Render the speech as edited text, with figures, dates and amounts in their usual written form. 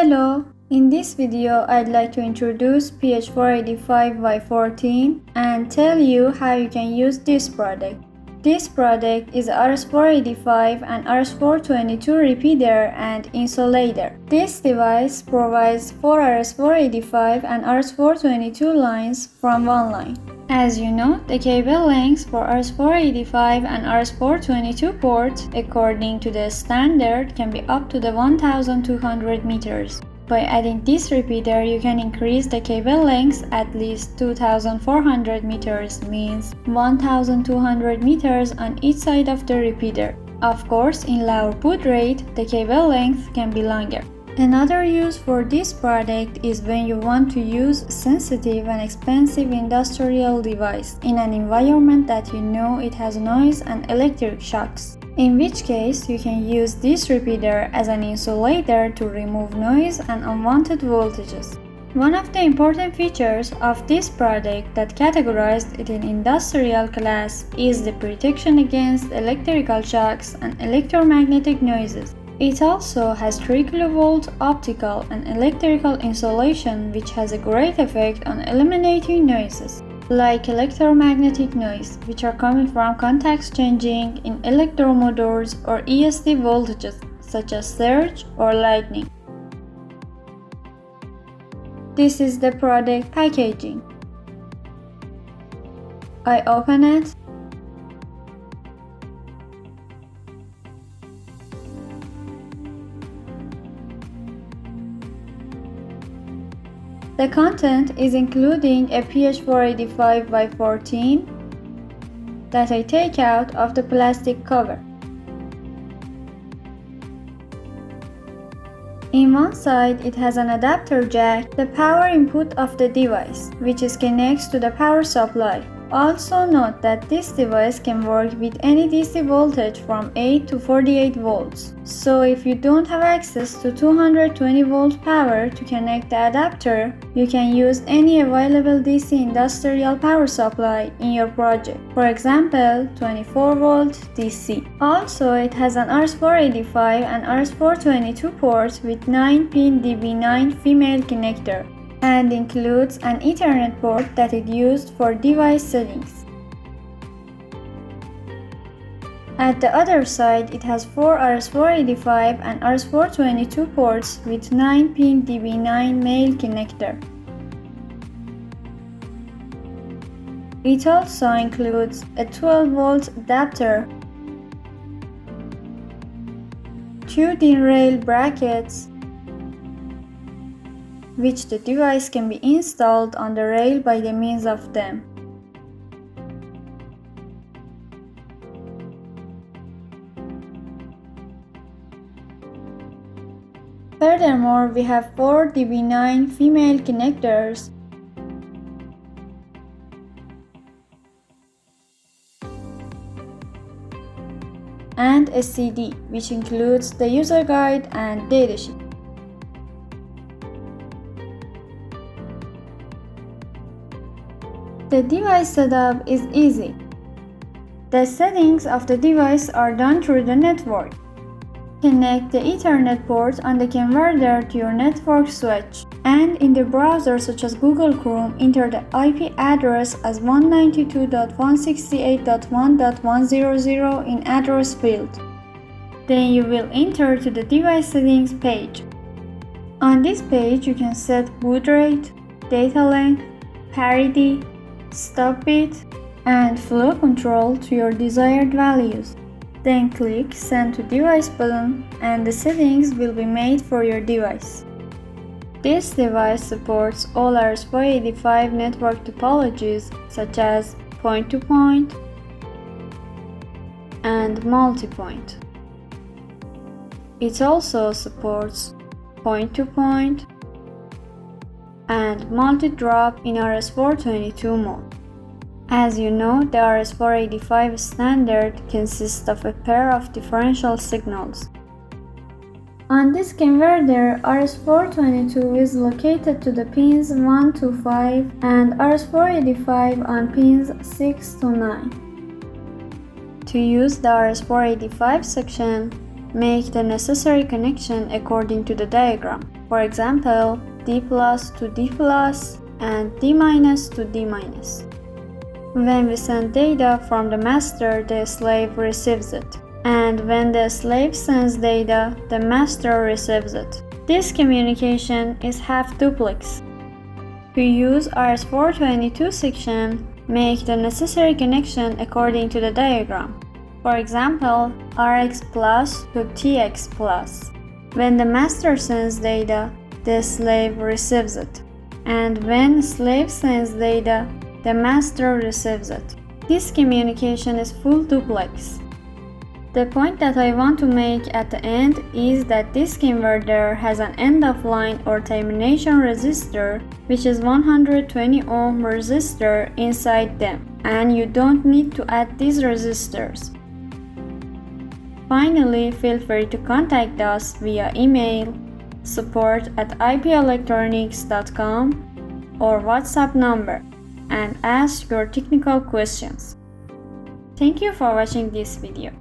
Hello! In this video, I'd like to introduce PH485Y14 and tell you how you can use this product. This product is RS485 and RS422 repeater and insulator. This device provides 4 RS485 and RS422 lines from one line. As you know, the cable lengths for RS485 and RS422 port, according to the standard, can be up to the 1200 meters. By adding this repeater, you can increase the cable lengths at least 2400 meters, means 1200 meters on each side of the repeater. Of course, in lower Baud-Rate, the cable length can be longer. Another use for this product is when you want to use sensitive and expensive industrial device in an environment that you know it has noise and electric shocks. In which case, you can use this repeater as an insulator to remove noise and unwanted voltages. One of the important features of this product that categorized it in industrial class is the protection against electrical shocks and electromagnetic noises. It also has 3 kV optical and electrical insulation, which has a great effect on eliminating noises, like electromagnetic noise, which are coming from contacts changing in electromotors or ESD voltages, such as surge or lightning. This is the product packaging. I open it. The content is including a PH485Y14 that I take out of the plastic cover. In one side, it has an adapter jack, the power input of the device, which is connected to the power supply. Also note that this device can work with any DC voltage from 8 to 48 volts. So if you don't have access to 220 volt power to connect the adapter, you can use any available DC industrial power supply in your project. For example, 24 volt DC. Also, it has an RS485 and RS422 ports with 9-pin DB9 female connector, and includes an Ethernet port that is used for device settings. At the other side, it has 4 RS485 and RS422 ports with 9-pin DB9 male connector. It also includes a 12-volt adapter, 2 DIN rail brackets, which the device can be installed on the rail by the means of them. Furthermore, we have 4 DB9 female connectors and a CD, which includes the user guide and datasheet. The device setup is easy. The settings of the device are done through the network. Connect the Ethernet port on the converter to your network switch, and in the browser such as Google Chrome, enter the IP address as 192.168.1.100 in address field. Then you will enter to the device settings page. On this page, you can set Baud-Rate, data length, parity, stop bit, and flow control to your desired values. Then click Send to Device button and the settings will be made for your device. This device supports all RS485 network topologies such as point-to-point and multi-point. It also supports point-to-point and multi-drop in RS422 mode. As you know, the RS485 standard consists of a pair of differential signals. On this converter, RS422 is located to the pins 1 to 5 and RS485 on pins 6 to 9. To use the RS485 section, make the necessary connection according to the diagram. For example, D+ to D+ and D- to D-. When we send data from the master, the slave receives it. And when the slave sends data, the master receives it. This communication is half duplex. To use RS422 section, make the necessary connection according to the diagram. For example, Rx plus to Tx plus. When the master sends data, the slave receives it. And when slave sends data, the master receives it. This communication is full duplex. The point that I want to make at the end is that this converter has an end-of-line or termination resistor, which is 120 ohm resistor inside them, and you don't need to add these resistors. Finally, feel free to contact us via email, support@IPElectronix.com or WhatsApp number, and ask your technical questions. Thank you for watching this video.